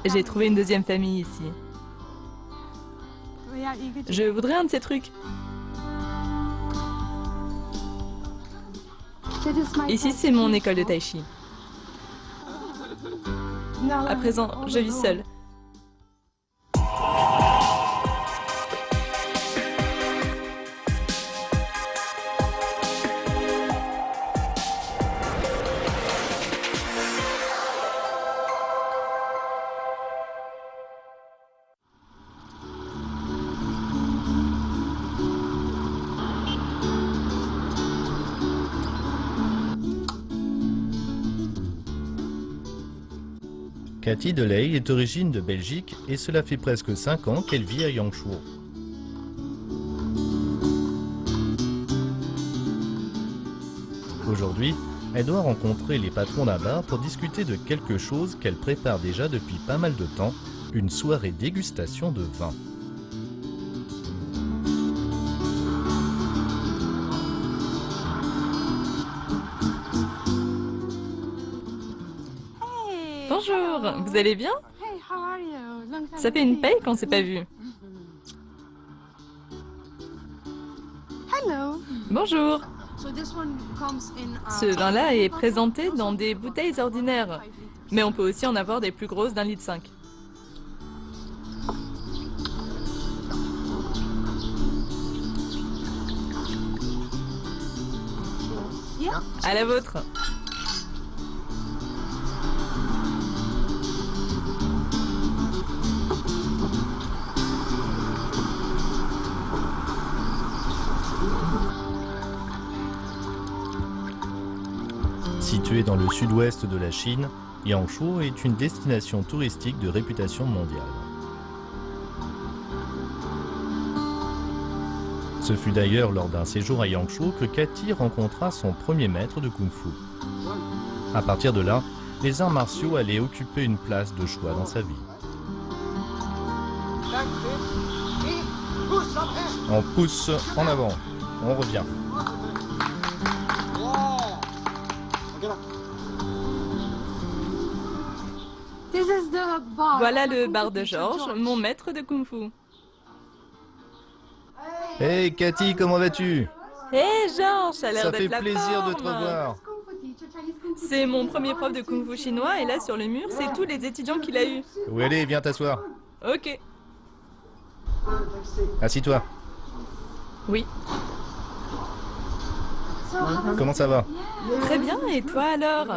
J'ai trouvé une deuxième famille ici. Je voudrais un de ces trucs. Ici, c'est mon école de tai chi. À présent, je vis seule. Cathy Delay est d'origine de Belgique et cela fait presque 5 ans qu'elle vit à Yangshuo. Aujourd'hui, elle doit rencontrer les patrons là-bas pour discuter de quelque chose qu'elle prépare déjà depuis pas mal de temps, une soirée dégustation de vin. Bonjour, vous allez bien? Ça fait une paye qu'on s'est pas vu. Bonjour. Ce vin-là est présenté dans des bouteilles ordinaires, mais on peut aussi en avoir des plus grosses d'1,5 litre. À la vôtre. Située dans le sud-ouest de la Chine, Yangshuo est une destination touristique de réputation mondiale. Ce fut d'ailleurs lors d'un séjour à Yangshuo que Cathy rencontra son premier maître de kung-fu. À partir de là, les arts martiaux allaient occuper une place de choix dans sa vie. On pousse en avant, on revient. Voilà le bar de Georges, mon maître de kung-fu. Hey Cathy, comment vas-tu? Hé Georges, ça a l'air Ça d'être fait la plaisir de te forme. revoir. C'est mon premier prof de kung-fu chinois et là sur le mur, c'est tous les étudiants qu'il a eus. Oui, allez, viens t'asseoir. Ok. Assis-toi. Oui. Comment ça va? Très bien, et toi alors?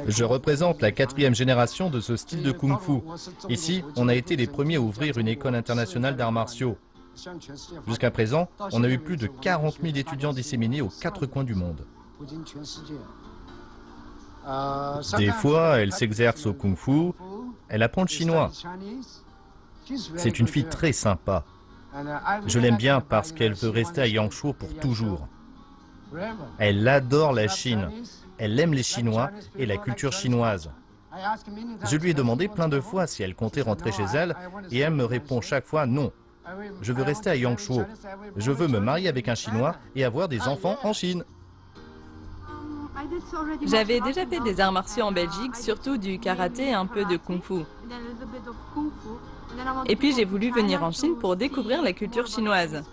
Je représente la 4e génération de ce style de kung-fu. Ici, on a été les premiers à ouvrir une école internationale d'arts martiaux. Jusqu'à présent, on a eu plus de 40 000 étudiants disséminés aux 4 coins du monde. Des fois, elle s'exerce au kung-fu, elle apprend le chinois. C'est une fille très sympa. Je l'aime bien parce qu'elle veut rester à Yangshuo pour toujours. Elle adore la Chine. Elle aime les Chinois et la culture chinoise. Je lui ai demandé plein de fois si elle comptait rentrer chez elle et elle me répond chaque fois non. Je veux rester à Yangshuo. Je veux me marier avec un Chinois et avoir des enfants en Chine. J'avais déjà fait des arts martiaux en Belgique, surtout du karaté et un peu de kung-fu. Et puis j'ai voulu venir en Chine pour découvrir la culture chinoise.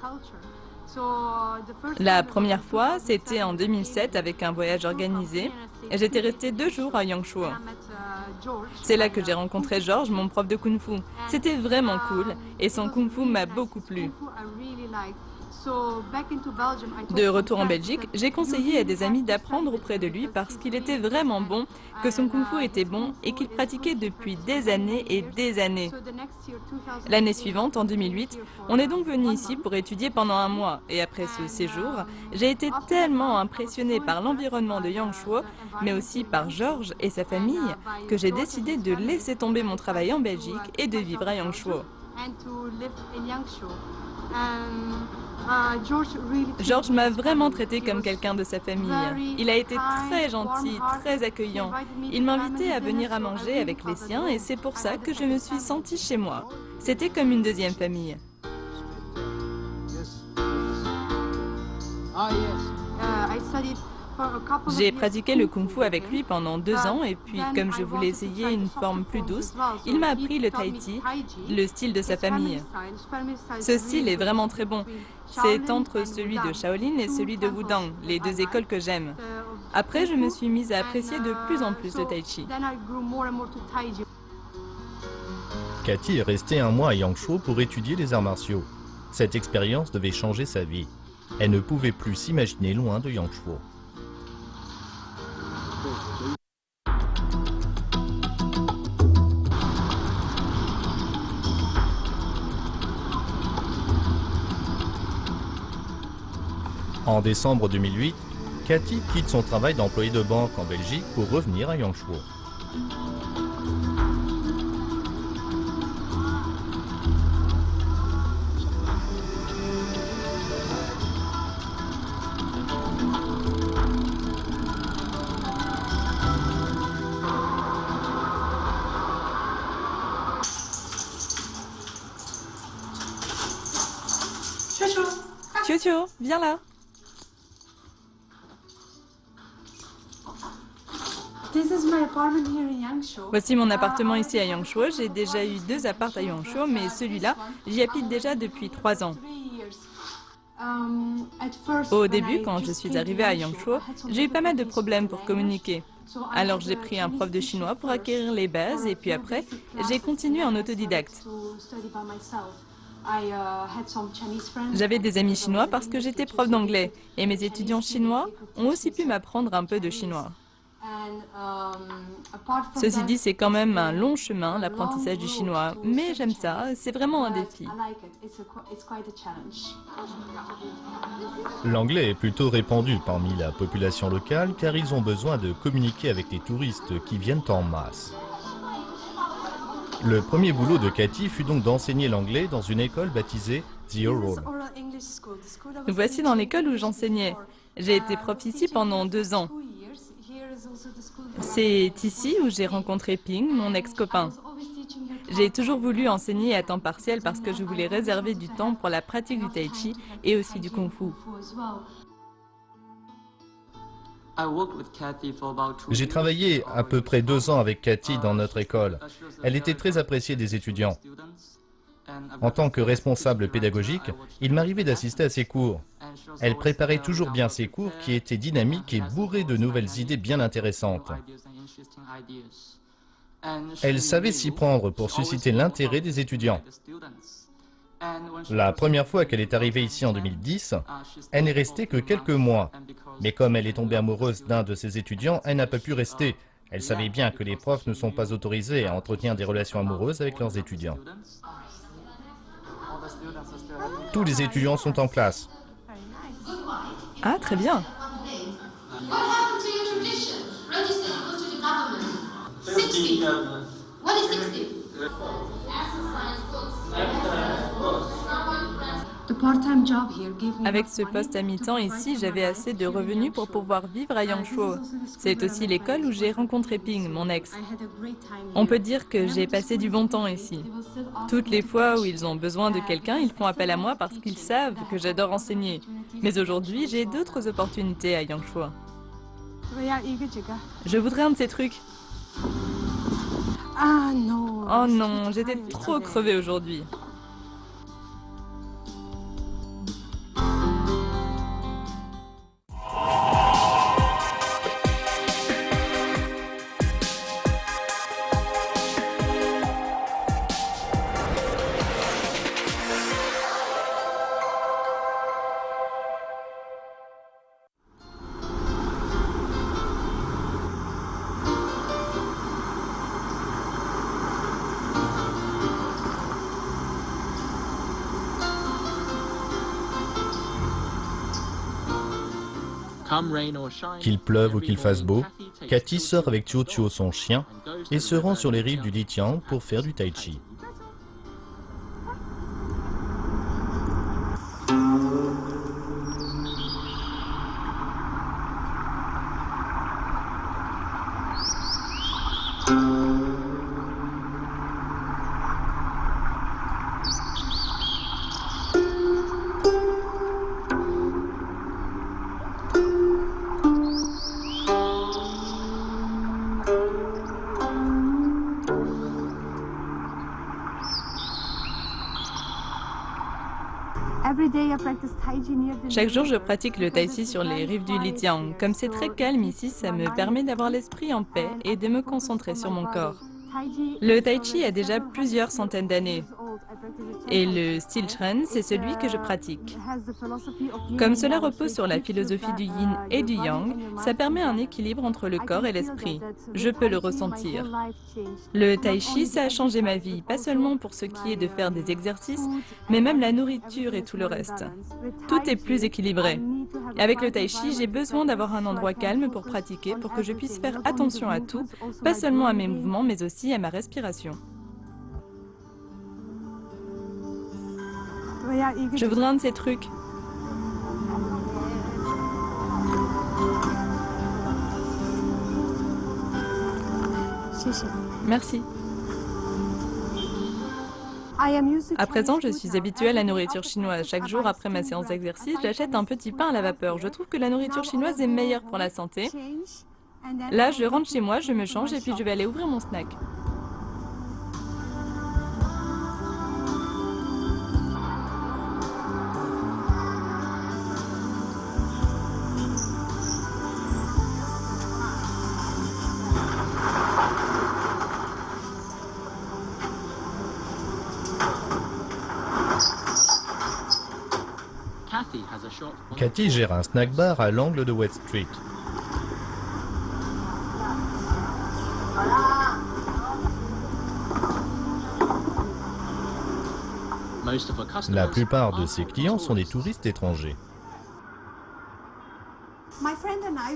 La première fois, c'était en 2007 avec un voyage organisé. Et j'étais restée 2 jours à Yangshuo. C'est là que j'ai rencontré Georges, mon prof de kung-fu. C'était vraiment cool et son kung-fu m'a beaucoup plu. De retour en Belgique, j'ai conseillé à des amis d'apprendre auprès de lui parce qu'il était vraiment bon, que son kung-fu était bon et qu'il pratiquait depuis des années et des années. L'année suivante, en 2008, on est donc venu ici pour étudier pendant 1 mois. Et après ce séjour, j'ai été tellement impressionnée par l'environnement de Yangshuo, mais aussi par Georges et sa famille, que j'ai décidé de laisser tomber mon travail en Belgique et de vivre à Yangshuo. Georges m'a vraiment traité comme quelqu'un de sa famille. Il a été très gentil, très accueillant. Il m'invitait à venir à manger avec les siens et c'est pour ça que je me suis sentie chez moi. C'était comme une deuxième famille. J'ai pratiqué le kung-fu avec lui pendant 2 ans et puis comme je voulais essayer une forme plus douce, il m'a appris le tai chi, le style de sa famille. Ce style est vraiment très bon. C'est entre celui de Shaolin et celui de Wudang, les deux écoles que j'aime. Après, je me suis mise à apprécier de plus en plus le tai chi. Cathy est restée un mois à Yangshuo pour étudier les arts martiaux. Cette expérience devait changer sa vie. Elle ne pouvait plus s'imaginer loin de Yangshuo. En décembre 2008, Cathy quitte son travail d'employé de banque en Belgique pour revenir à Yangshuo. Tio Tio, viens là. Voici mon appartement ici à Yangshuo. J'ai déjà eu 2 apparts à Yangshuo, mais celui-là, j'y habite déjà depuis 3 ans. Au début, quand je suis arrivée à Yangshuo, j'ai eu pas mal de problèmes pour communiquer. Alors j'ai pris un prof de chinois pour acquérir les bases et puis après, j'ai continué en autodidacte. J'avais des amis chinois parce que j'étais prof d'anglais et mes étudiants chinois ont aussi pu m'apprendre un peu de chinois. Ceci dit, c'est quand même un long chemin, l'apprentissage du chinois, mais j'aime ça, c'est vraiment un défi. L'anglais est plutôt répandu parmi la population locale car ils ont besoin de communiquer avec les touristes qui viennent en masse. Le premier boulot de Cathy fut donc d'enseigner l'anglais dans une école baptisée The Oral. Nous voici dans l'école où j'enseignais. J'ai été prof ici pendant 2 ans. C'est ici où j'ai rencontré Ping, mon ex-copain. J'ai toujours voulu enseigner à temps partiel parce que je voulais réserver du temps pour la pratique du tai chi et aussi du kung fu. J'ai travaillé à peu près 2 ans avec Cathy dans notre école. Elle était très appréciée des étudiants. En tant que responsable pédagogique, il m'arrivait d'assister à ses cours. Elle préparait toujours bien ses cours qui étaient dynamiques et bourrés de nouvelles idées bien intéressantes. Elle savait s'y prendre pour susciter l'intérêt des étudiants. La première fois qu'elle est arrivée ici en 2010, elle n'est restée que quelques mois. Mais comme elle est tombée amoureuse d'un de ses étudiants, elle n'a pas pu rester. Elle savait bien que les profs ne sont pas autorisés à entretenir des relations amoureuses avec leurs étudiants. Tous les étudiants sont en classe. Ah, très bien. What happened to your tradition? Register equals to the government. 60. What is 60? Avec ce poste à mi-temps ici, j'avais assez de revenus pour pouvoir vivre à Yangshuo. C'est aussi l'école où j'ai rencontré Ping, mon ex. On peut dire que j'ai passé du bon temps ici. Toutes les fois où ils ont besoin de quelqu'un, ils font appel à moi parce qu'ils savent que j'adore enseigner. Mais aujourd'hui, j'ai d'autres opportunités à Yangshuo. Je voudrais un de ces trucs. Oh non, j'étais trop crevée aujourd'hui. Qu'il pleuve ou qu'il fasse beau, Cathy sort avec Tio Tio, son chien, et se rend sur les rives du Lijiang pour faire du tai chi. Chaque jour, je pratique le tai chi sur les rives du Lijiang. Comme c'est très calme ici, ça me permet d'avoir l'esprit en paix et de me concentrer sur mon corps. Le tai chi a déjà plusieurs centaines d'années. Et le style Shren, c'est celui que je pratique. Comme cela repose sur la philosophie du yin et du yang, ça permet un équilibre entre le corps et l'esprit. Je peux le ressentir. Le tai chi, ça a changé ma vie, pas seulement pour ce qui est de faire des exercices, mais même la nourriture et tout le reste. Tout est plus équilibré. Et avec le tai chi, j'ai besoin d'avoir un endroit calme pour pratiquer, pour que je puisse faire attention à tout, pas seulement à mes mouvements, mais aussi à ma respiration. Je voudrais un de ces trucs. Merci. À présent, je suis habituée à la nourriture chinoise. Chaque jour après ma séance d'exercice, j'achète un petit pain à la vapeur. Je trouve que la nourriture chinoise est meilleure pour la santé. Là, je rentre chez moi, je me change et puis je vais aller ouvrir mon snack. Cathy gère un snack bar à l'angle de West Street. La plupart de ses clients sont des touristes étrangers.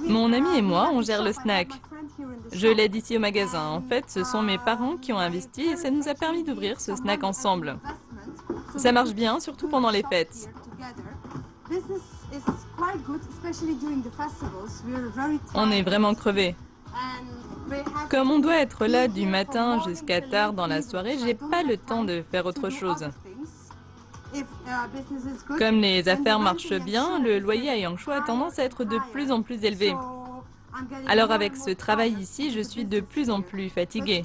Mon ami et moi, on gère le snack. Je l'aide ici au magasin. En fait, ce sont mes parents qui ont investi et ça nous a permis d'ouvrir ce snack ensemble. Ça marche bien, surtout pendant les fêtes. On est vraiment crevés. Comme on doit être là du matin jusqu'à tard dans la soirée, j'ai pas le temps de faire autre chose. Comme les affaires marchent bien, le loyer à Yangshuo a tendance à être de plus en plus élevé. Alors avec ce travail ici, je suis de plus en plus fatiguée.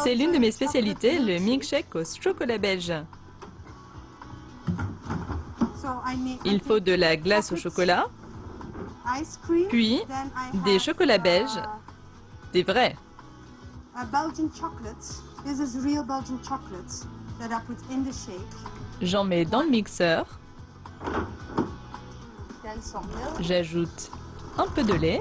C'est l'une de mes spécialités, le milkshake au chocolat belge. Il faut de la glace au chocolat, puis des chocolats belges, des vrais. J'en mets dans le mixeur. J'ajoute un peu de lait.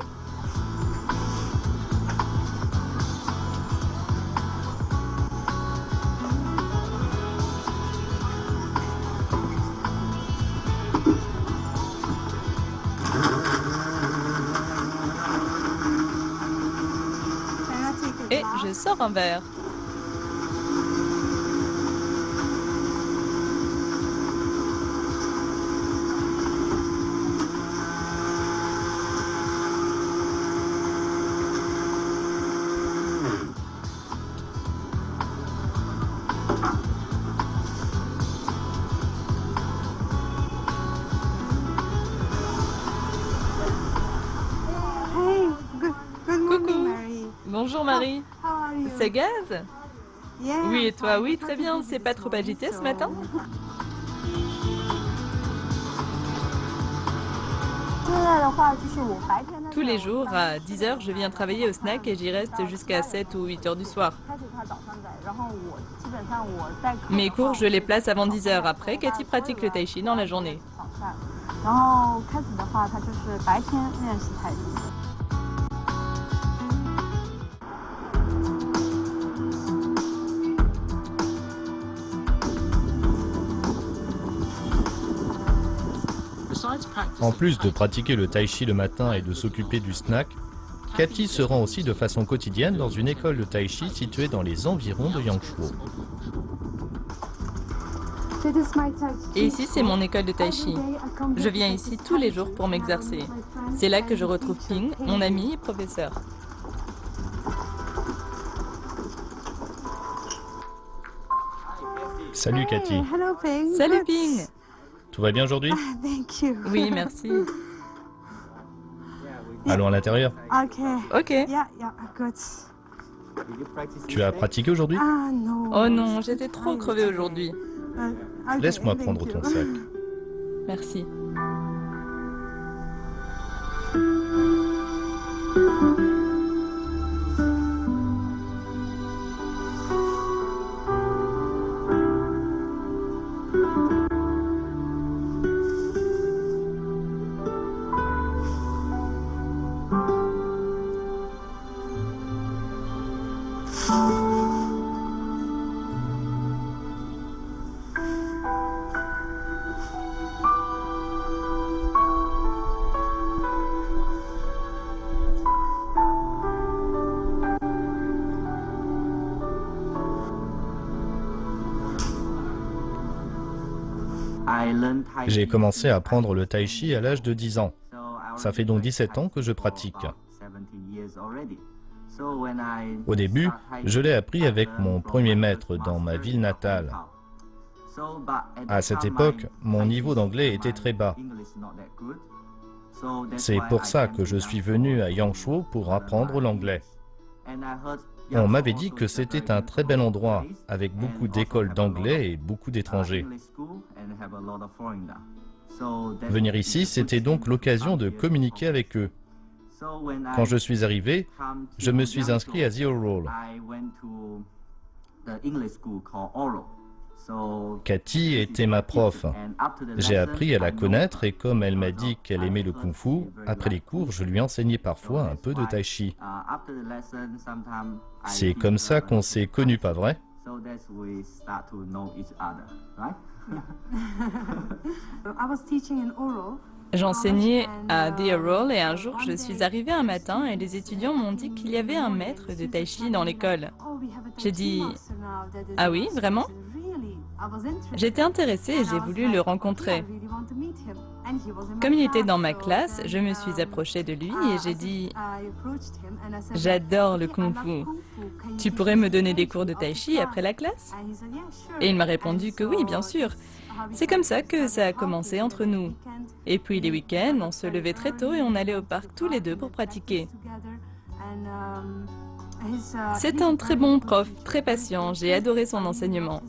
Et je sors un verre. Bonjour Marie. C'est Gaz? Oui, et toi? Oui, très bien. C'est pas trop agité ce matin? Tous les jours, à 10 h, je viens travailler au snack et j'y reste jusqu'à 7 ou 8 h du soir. Mes cours, je les place avant 10 h. Après, Cathy pratique le tai chi dans la journée. En plus de pratiquer le tai chi le matin et de s'occuper du snack, Cathy se rend aussi de façon quotidienne dans une école de tai chi située dans les environs de Yangshuo. Et ici, c'est mon école de tai chi. Je viens ici tous les jours pour m'exercer. C'est là que je retrouve Ping, mon ami et professeur. Salut Cathy. Salut Ping. Tout va bien aujourd'hui? Oui, merci. Allons à l'intérieur. Ok. Tu as pratiqué aujourd'hui? Oh non, j'étais trop crevée aujourd'hui. Laisse-moi prendre ton sac. Merci. J'ai commencé à apprendre le tai chi à l'âge de 10 ans. Ça fait donc 17 ans que je pratique. Au début, je l'ai appris avec mon premier maître dans ma ville natale. À cette époque, mon niveau d'anglais était très bas. C'est pour ça que je suis venu à Yangshuo pour apprendre l'anglais. On m'avait dit que c'était un très bel endroit, avec beaucoup d'écoles d'anglais et beaucoup d'étrangers. Venir ici, c'était donc l'occasion de communiquer avec eux. Quand je suis arrivé, je me suis inscrit à The Oral. Cathy était ma prof. J'ai appris à la connaître et comme elle m'a dit qu'elle aimait le kung-fu, après les cours, je lui enseignais parfois un peu de tai chi. C'est comme ça qu'on s'est connus, pas vrai? J'enseignais à The Oral et un jour je suis arrivée un matin et les étudiants m'ont dit qu'il y avait un maître de tai chi dans l'école. J'ai dit « Ah oui, vraiment ?» J'étais intéressée et j'ai voulu le rencontrer. Comme il était dans ma classe, je me suis approchée de lui et j'ai dit « J'adore le kung-fu. Tu pourrais me donner des cours de tai chi après la classe ?» Et il m'a répondu que oui, bien sûr. C'est comme ça que ça a commencé entre nous. Et puis les week-ends, on se levait très tôt et on allait au parc tous les deux pour pratiquer. C'est un très bon prof, très patient, j'ai adoré son enseignement.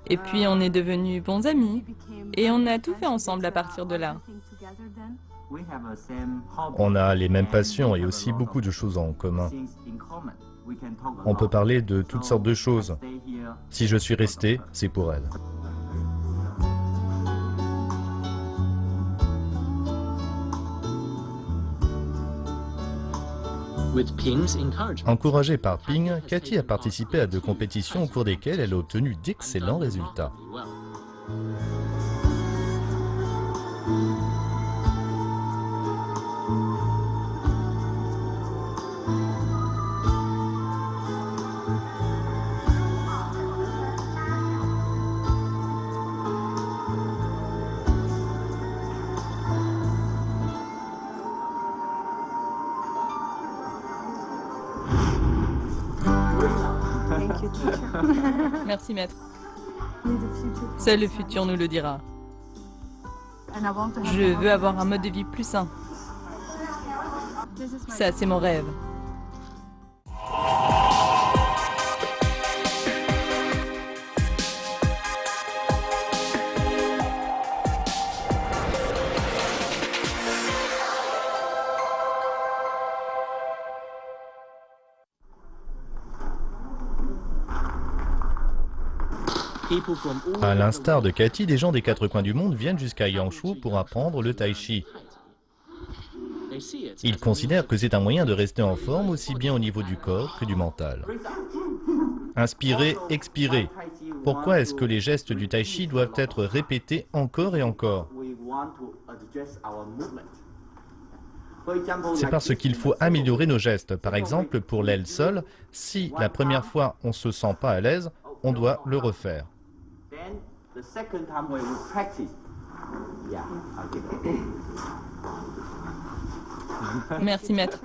Et puis on est devenus bons amis et on a tout fait ensemble à partir de là. On a les mêmes passions et aussi beaucoup de choses en commun. On peut parler de toutes sortes de choses. Si je suis resté, c'est pour elle. Encouragée par Ping, Cathy a participé à 2 compétitions au cours desquelles elle a obtenu d'excellents résultats. Merci maître. Seul le futur nous le dira. Je veux avoir un mode de vie plus sain. Ça, c'est mon rêve. À l'instar de Cathy, des gens des 4 coins du monde viennent jusqu'à Yangshuo pour apprendre le tai chi. Ils considèrent que c'est un moyen de rester en forme aussi bien au niveau du corps que du mental. Inspirer, expirer. Pourquoi est-ce que les gestes du tai chi doivent être répétés encore et encore? C'est parce qu'il faut améliorer nos gestes. Par exemple, pour l'aile seule, si la première fois on ne se sent pas à l'aise, on doit le refaire. Merci maître.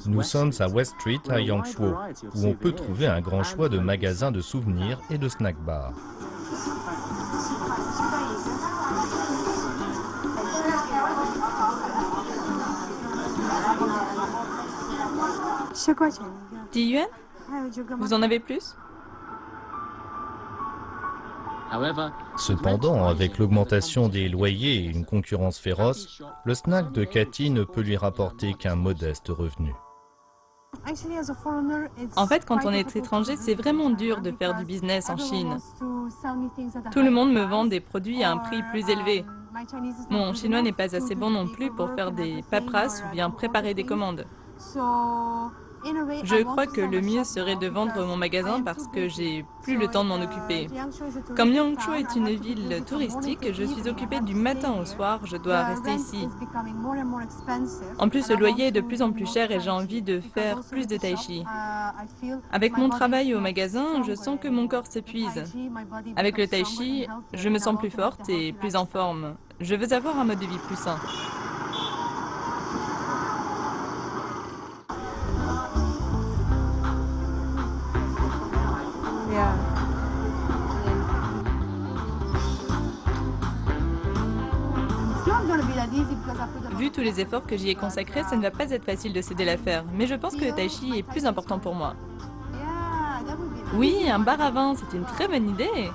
Nous sommes à West Street à Yangshuo, où on peut trouver un grand choix de magasins de souvenirs et de snack bars. $10 yuan? Vous en avez plus? Cependant, avec l'augmentation des loyers et une concurrence féroce, le snack de Cathy ne peut lui rapporter qu'un modeste revenu. En fait, quand on est étranger, c'est vraiment dur de faire du business en Chine. Tout le monde me vend des produits à un prix plus élevé. Mon chinois n'est pas assez bon non plus pour faire des paperasses ou bien préparer des commandes. Je crois que le mieux serait de vendre mon magasin parce que j'ai plus le temps de m'en occuper. Comme Yangshuo est une ville touristique, je suis occupée du matin au soir, je dois rester ici. En plus, le loyer est de plus en plus cher et j'ai envie de faire plus de tai chi. Avec mon travail au magasin, je sens que mon corps s'épuise. Avec le tai chi, je me sens plus forte et plus en forme. Je veux avoir un mode de vie plus sain. Vu tous les efforts que j'y ai consacrés, ça ne va pas être facile de céder l'affaire, mais je pense que le tai chi est plus important pour moi. Oui, un bar à vin, c'est une très bonne idée.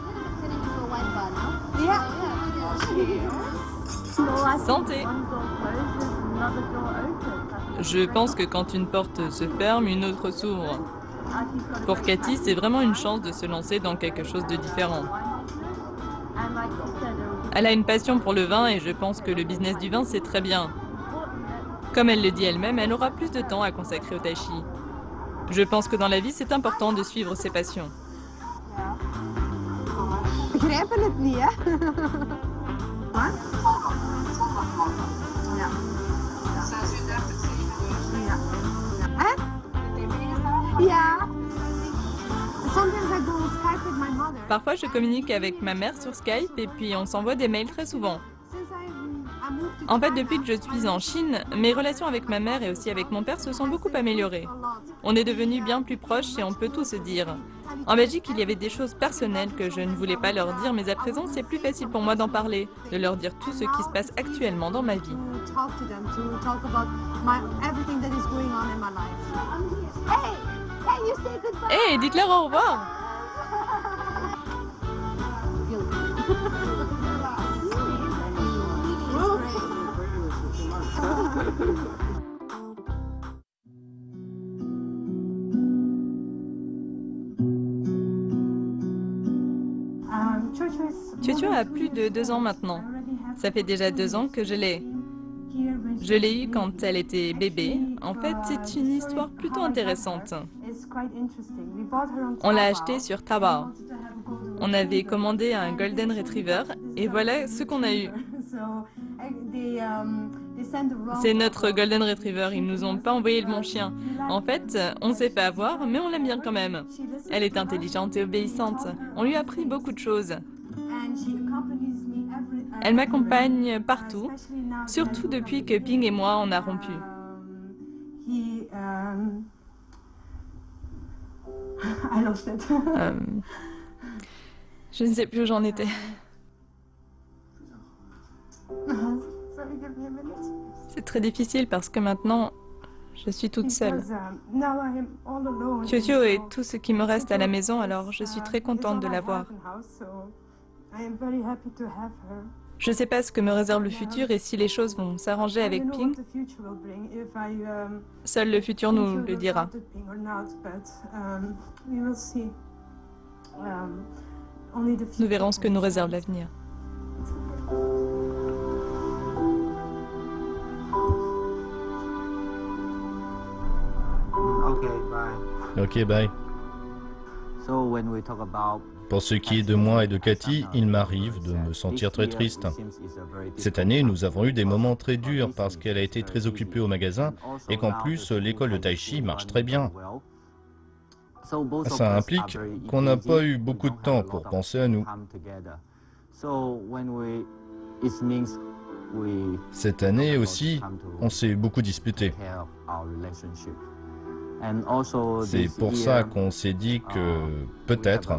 Santé. Je pense que quand une porte se ferme, une autre s'ouvre. Pour Cathy, c'est vraiment une chance de se lancer dans quelque chose de différent. Elle a une passion pour le vin et je pense que le business du vin, c'est très bien. Comme elle le dit elle-même, elle aura plus de temps à consacrer au tai chi. Je pense que dans la vie, c'est important de suivre ses passions. Parfois, je communique avec ma mère sur Skype et puis on s'envoie des mails très souvent. En fait, depuis que je suis en Chine, mes relations avec ma mère et aussi avec mon père se sont beaucoup améliorées. On est devenus bien plus proches et on peut tout se dire. En Belgique, il y avait des choses personnelles que je ne voulais pas leur dire, mais à présent, c'est plus facile pour moi d'en parler, de leur dire tout ce qui se passe actuellement dans ma vie. Hey, dites-leur au revoir! Chuchu a plus de 2 ans maintenant. Ça fait déjà 2 ans que je l'ai. Je l'ai eue quand elle était bébé. En fait, c'est une histoire plutôt intéressante. On l'a achetée sur Taobao. On avait commandé un Golden Retriever et voilà ce qu'on a eu. C'est notre Golden Retriever, ils nous ont pas envoyé le bon chien. En fait, on s'est fait avoir, mais on l'aime bien quand même. Elle est intelligente et obéissante. On lui a appris beaucoup de choses. Elle m'accompagne partout, surtout depuis que Ping et moi on a rompu. Je ne sais plus où j'en étais. C'est très difficile parce que maintenant, je suis toute seule. Chuchu est tout ce qui me reste à la maison, alors je suis très contente de la voir. Je ne sais pas ce que me réserve le futur et si les choses vont s'arranger avec Ping. Seul le futur nous le dira. Nous verrons ce que nous réserve l'avenir. Ok, bye. Pour ce qui est de moi et de Cathy, il m'arrive de me sentir très triste. Cette année, nous avons eu des moments très durs parce qu'elle a été très occupée au magasin et qu'en plus, l'école de tai chi marche très bien. Ça implique qu'on n'a pas eu beaucoup de temps pour penser à nous. Cette année aussi, on s'est beaucoup disputé. C'est pour ça qu'on s'est dit que, peut-être,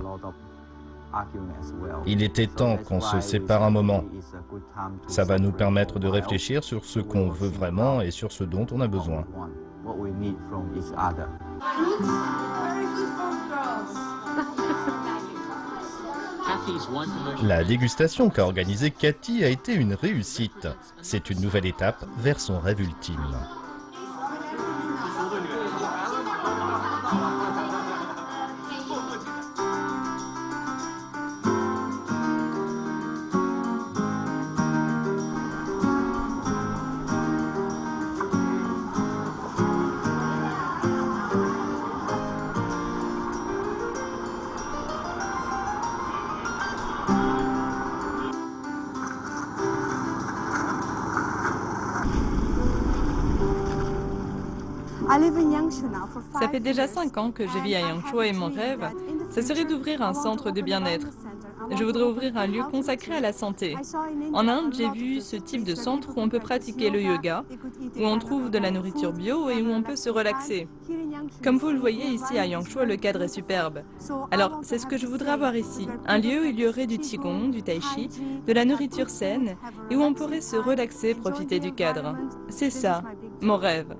il était temps qu'on se sépare un moment. Ça va nous permettre de réfléchir sur ce qu'on veut vraiment et sur ce dont on a besoin. La dégustation qu'a organisée Cathy a été une réussite. C'est une nouvelle étape vers son rêve ultime. Ça fait déjà 5 ans que je vis à Yangshuo et mon rêve, ça serait d'ouvrir un centre de bien-être. Je voudrais ouvrir un lieu consacré à la santé. En Inde, j'ai vu ce type de centre où on peut pratiquer le yoga, où on trouve de la nourriture bio et où on peut se relaxer. Comme vous le voyez ici à Yangshuo, le cadre est superbe. Alors, c'est ce que je voudrais avoir ici. Un lieu où il y aurait du qigong, du tai chi, de la nourriture saine et où on pourrait se relaxer, profiter du cadre. C'est ça, mon rêve.